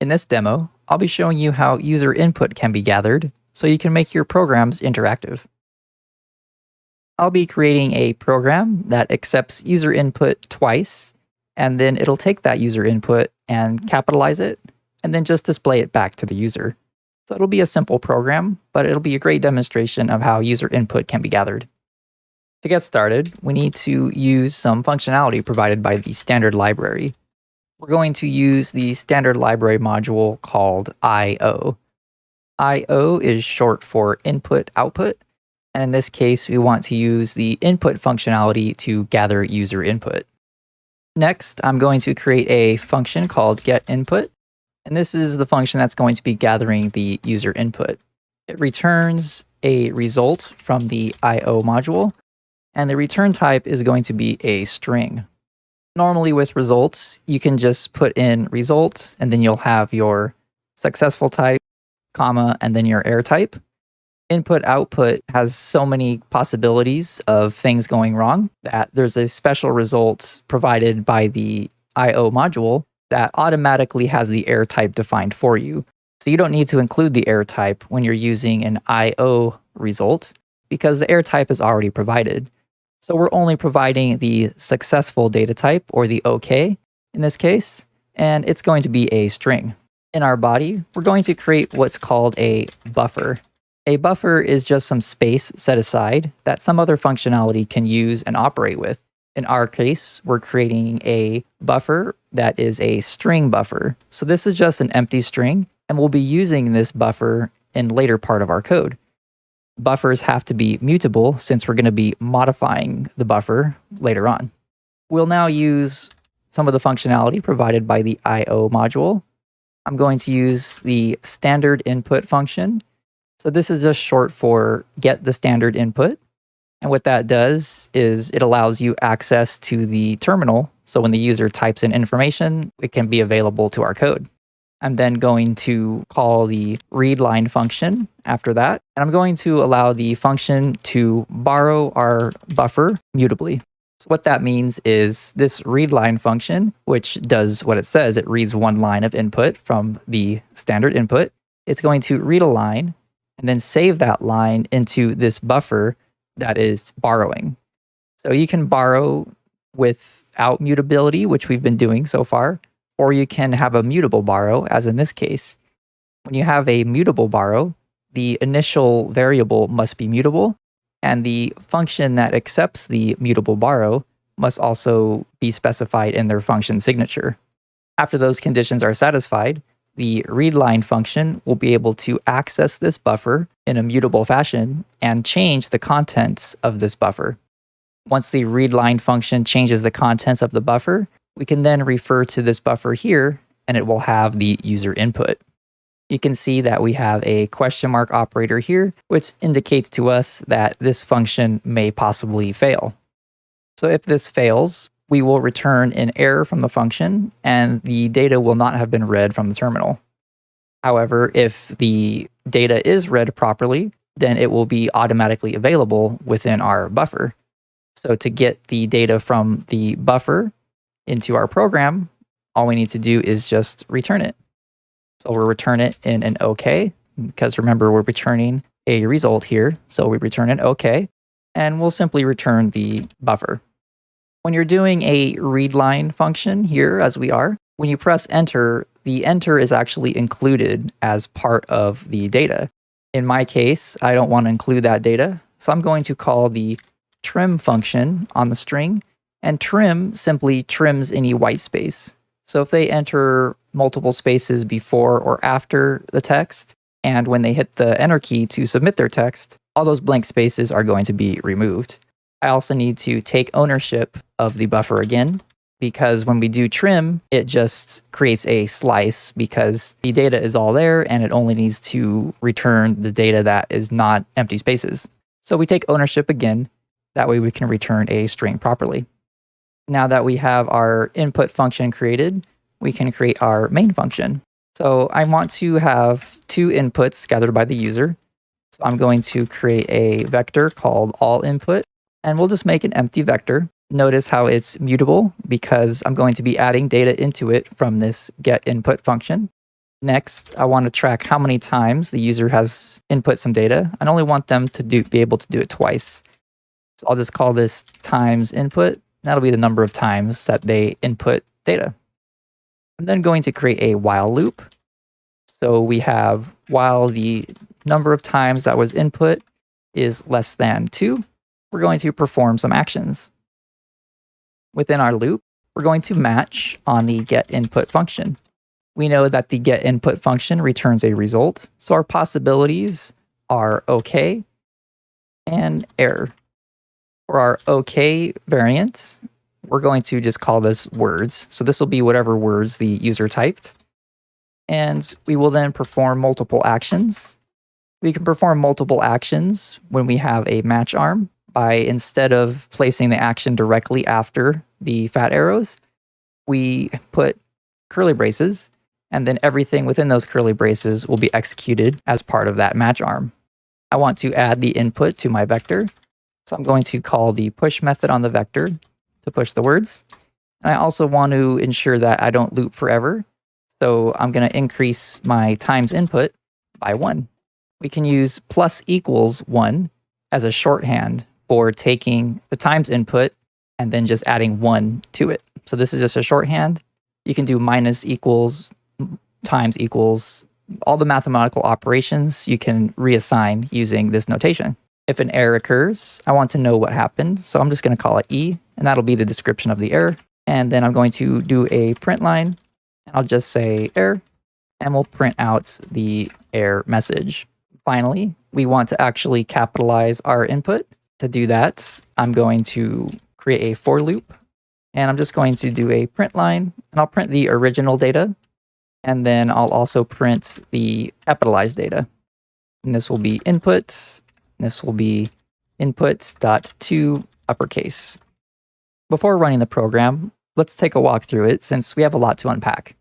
In this demo, I'll be showing you how user input can be gathered so you can make your programs interactive. I'll be creating a program that accepts user input twice, and then it'll take that user input and capitalize it, and then just display it back to the user. So it'll be a simple program, but it'll be a great demonstration of how user input can be gathered. To get started, we need to use some functionality provided by the standard library. We're going to use the standard library module called I/O. I/O is short for input/output, and in this case, we want to use the input functionality to gather user input. Next, I'm going to create a function called getInput, and this is the function that's going to be gathering the user input. It returns a result from the I/O module, and the return type is going to be a string. Normally with results, you can just put in result, and then you'll have your successful type, comma, and then your error type. Input/output has so many possibilities of things going wrong that there's a special result provided by the I/O module that automatically has the error type defined for you. So you don't need to include the error type when you're using an I/O result because the error type is already provided. So we're only providing the successful data type, or the OK in this case, and it's going to be a string. In our body, we're going to create what's called a buffer. A buffer is just some space set aside that some other functionality can use and operate with. In our case, we're creating a buffer that is a string buffer. So this is just an empty string, and we'll be using this buffer in later part of our code. Buffers have to be mutable since we're going to be modifying the buffer later on. We'll now use some of the functionality provided by the I/O module. I'm going to use the standard input function. So this is just short for get the standard input. And what that does is it allows you access to the terminal. So when the user types in information, it can be available to our code. I'm then going to call the readLine function after that. And I'm going to allow the function to borrow our buffer mutably. So what that means is this readLine function, which does what it says, it reads one line of input from the standard input. It's going to read a line and then save that line into this buffer that is borrowing. So you can borrow without mutability, which we've been doing so far, or you can have a mutable borrow, as in this case. When you have a mutable borrow, the initial variable must be mutable, and the function that accepts the mutable borrow must also be specified in their function signature. After those conditions are satisfied, the readLine function will be able to access this buffer in a mutable fashion and change the contents of this buffer. Once the readLine function changes the contents of the buffer, we can then refer to this buffer here, and it will have the user input. You can see that we have a question mark operator here, which indicates to us that this function may possibly fail. So if this fails, we will return an error from the function, and the data will not have been read from the terminal. However, if the data is read properly, then it will be automatically available within our buffer. So to get the data from the buffer into our program, all we need to do is just return it. So we'll return it in an OK, because remember, we're returning a result here. So we return an OK, and we'll simply return the buffer. When you're doing a readLine function here, as we are, when you press enter, the enter is actually included as part of the data. In my case, I don't want to include that data, so I'm going to call the trim function on the string, and trim simply trims any white space. So if they enter multiple spaces before or after the text, and when they hit the enter key to submit their text, all those blank spaces are going to be removed. I also need to take ownership of the buffer again, because when we do trim, it just creates a slice because the data is all there and it only needs to return the data that is not empty spaces. So we take ownership again. That way we can return a string properly. Now that we have our input function created, we can create our main function. So I want to have two inputs gathered by the user. So I'm going to create a vector called allInput, and we'll just make an empty vector. Notice how it's mutable because I'm going to be adding data into it from this getInput function. Next, I want to track how many times the user has input some data. I only want them to be able to do it twice. So I'll just call this times input. That'll be the number of times that they input data. I'm then going to create a while loop. So we have while the number of times that was input is less than 2, we're going to perform some actions. Within our loop, we're going to match on the getInput function. We know that the getInput function returns a result, so our possibilities are OK and error. For our OK variant, we're going to just call this words. So this will be whatever words the user typed. And we will then perform multiple actions. We can perform multiple actions when we have a match arm by, instead of placing the action directly after the fat arrows, we put curly braces, and then everything within those curly braces will be executed as part of that match arm. I want to add the input to my vector. So I'm going to call the push method on the vector to push the words. And I also want to ensure that I don't loop forever. So I'm going to increase my times input by 1. We can use plus equals 1 as a shorthand for taking the times input and then just adding 1 to it. So this is just a shorthand. You can do minus equals, times equals, all the mathematical operations you can reassign using this notation. If an error occurs, I want to know what happened. So I'm just going to call it E, and that'll be the description of the error. And then I'm going to do a print line, and I'll just say error, and we'll print out the error message. Finally, we want to actually capitalize our input. To do that, I'm going to create a for loop, and I'm just going to do a print line, and I'll print the original data, and then I'll also print the epitalized data. And this will be input, and this will be input.to uppercase. Before running the program, let's take a walk through it since we have a lot to unpack.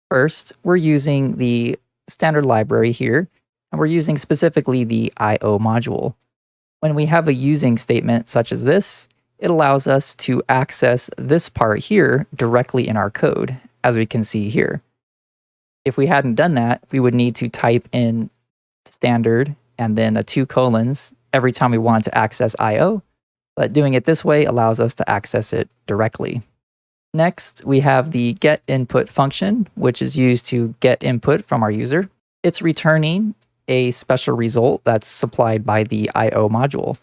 First, we're using the standard library here, and we're using specifically the IO module. When we have a using statement such as this, it allows us to access this part here directly in our code, as we can see here. If we hadn't done that, we would need to type in standard and then the 2 colons every time we want to access IO, but doing it this way allows us to access it directly. Next, we have the getInput function, which is used to get input from our user. It's returning a special result that's supplied by the IO module.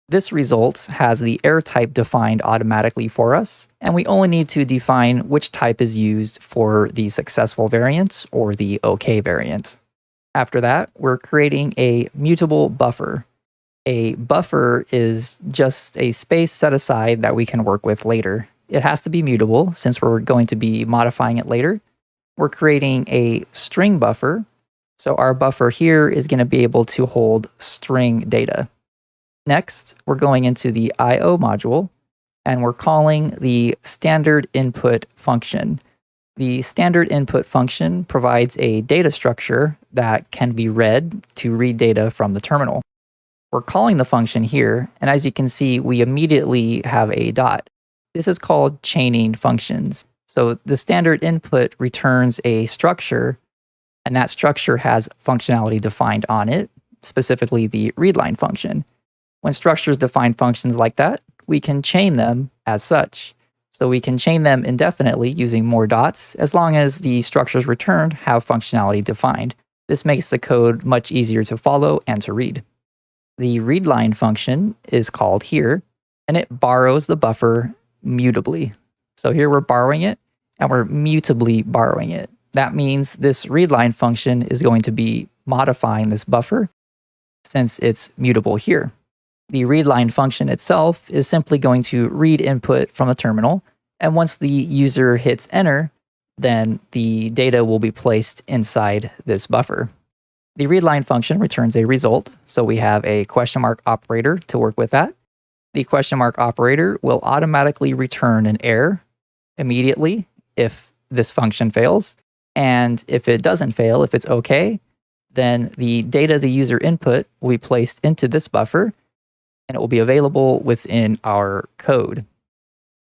This result has the error type defined automatically for us, and we only need to define which type is used for the successful variant or the OK variant. After that, we're creating a mutable buffer. A buffer is just a space set aside that we can work with later. It has to be mutable since we're going to be modifying it later. We're creating a string buffer. So our buffer here is going to be able to hold string data. Next, we're going into the IO module, and we're calling the standard input function. The standard input function provides a data structure that can be read to read data from the terminal. We're calling the function here, and as you can see, we immediately have a dot. This is called chaining functions. So the standard input returns a structure, and that structure has functionality defined on it, specifically the readline function. When structures define functions like that, we can chain them as such. So we can chain them indefinitely using more dots, as long as the structures returned have functionality defined. This makes the code much easier to follow and to read. The readline function is called here, and it borrows the buffer mutably. So here we're borrowing it, and we're mutably borrowing it. That means this readline function is going to be modifying this buffer since it's mutable here. The readline function itself is simply going to read input from the terminal, and once the user hits enter, then the data will be placed inside this buffer. The readline function returns a result, so we have a question mark operator to work with that. The question mark operator will automatically return an error immediately if this function fails, and if it doesn't fail, if it's OK, then the data the user input will be placed into this buffer, and it will be available within our code.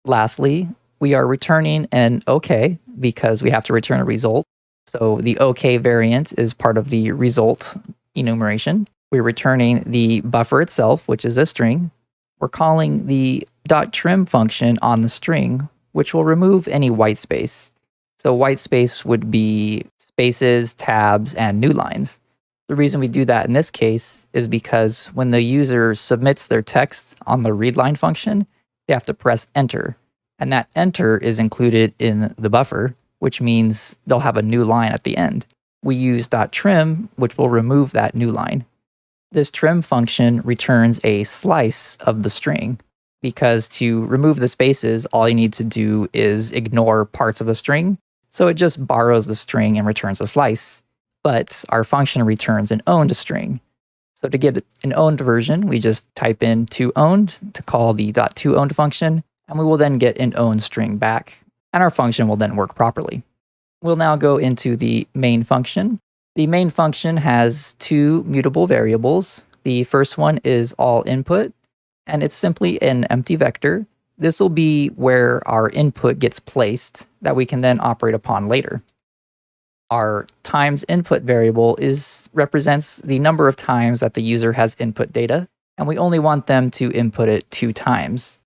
Lastly, we are returning an OK because we have to return a result. So the OK variant is part of the result enumeration. We're returning the buffer itself, which is a string. We're calling the .trim function on the string, which will remove any white space. So white space would be spaces, tabs, and new lines. The reason we do that in this case is because when the user submits their text on the readline function, they have to press enter. And that enter is included in the buffer, which means they'll have a new line at the end. We use .trim, which will remove that new line. This trim function returns a slice of the string, because to remove the spaces, all you need to do is ignore parts of the string. So it just borrows the string and returns a slice. But our function returns an owned string. So to get an owned version, we just type in toOwned to call the .toOwned function, and we will then get an owned string back, and our function will then work properly. We'll now go into the main function. The main function has two mutable variables. The first one is all input, and it's simply an empty vector. This will be where our input gets placed that we can then operate upon later. Our times input variable represents the number of times that the user has input data, and we only want them to input it 2 times.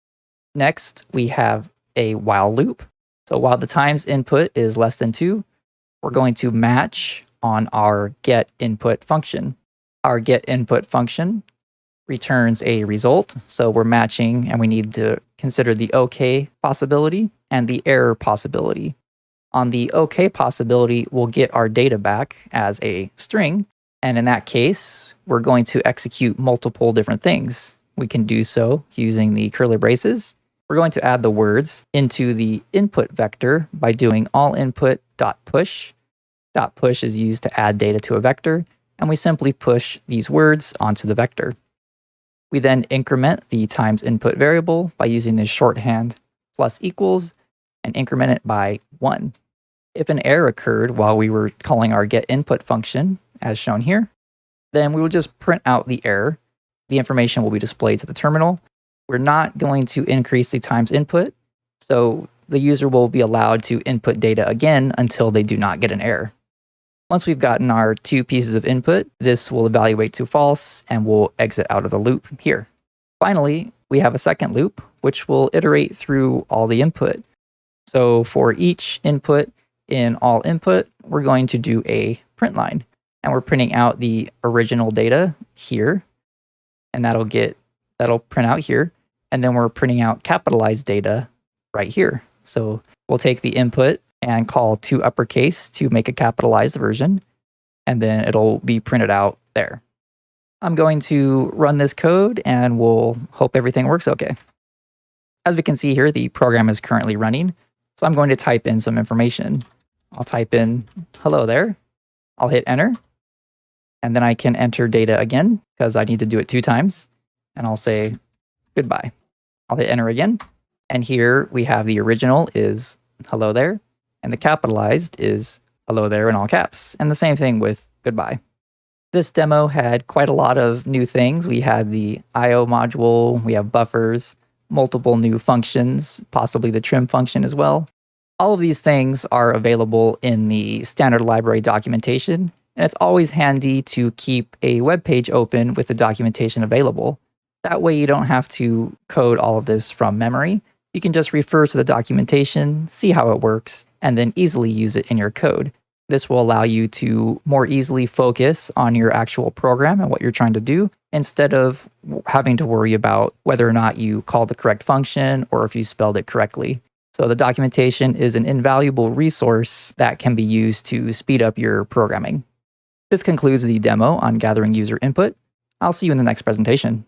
Next, we have a while loop. So while the times input is less than 2, we're going to match on our get input function. Our get input function returns a result. So we're matching, and we need to consider the OK possibility and the error possibility. On the OK possibility, we'll get our data back as a string. And in that case, we're going to execute multiple different things. We can do so using the curly braces. We're going to add the words into the input vector by doing allinput.push. .push is used to add data to a vector, and we simply push these words onto the vector. We then increment the times input variable by using the shorthand plus equals and increment it by 1. If an error occurred while we were calling our get input function, as shown here, then we will just print out the error. The information will be displayed to the terminal. We're not going to increase the times input, so the user will be allowed to input data again until they do not get an error. Once we've gotten our 2 pieces of input, this will evaluate to false and we'll exit out of the loop here. Finally, we have a second loop, which will iterate through all the input. So for each input in all input, we're going to do a print line, and we're printing out the original data here, and that'll print out here, and then we're printing out capitalized data right here. So we'll take the input and call to uppercase to make a capitalized version, and then it'll be printed out there. I'm going to run this code, and we'll hope everything works okay. As we can see here, the program is currently running, so I'm going to type in some information. I'll type in hello there. I'll hit enter, and then I can enter data again because I need to do it 2 times, and I'll say goodbye. I'll hit enter again, and here we have the original is hello there, and the capitalized is hello there in all caps, and the same thing with goodbye. This demo had quite a lot of new things. We had the I/O module, we have buffers, multiple new functions, possibly the trim function as well. All of these things are available in the standard library documentation, and it's always handy to keep a web page open with the documentation available. That way you don't have to code all of this from memory. You can just refer to the documentation, see how it works, and then easily use it in your code. This will allow you to more easily focus on your actual program and what you're trying to do, instead of having to worry about whether or not you called the correct function or if you spelled it correctly. So the documentation is an invaluable resource that can be used to speed up your programming. This concludes the demo on gathering user input. I'll see you in the next presentation.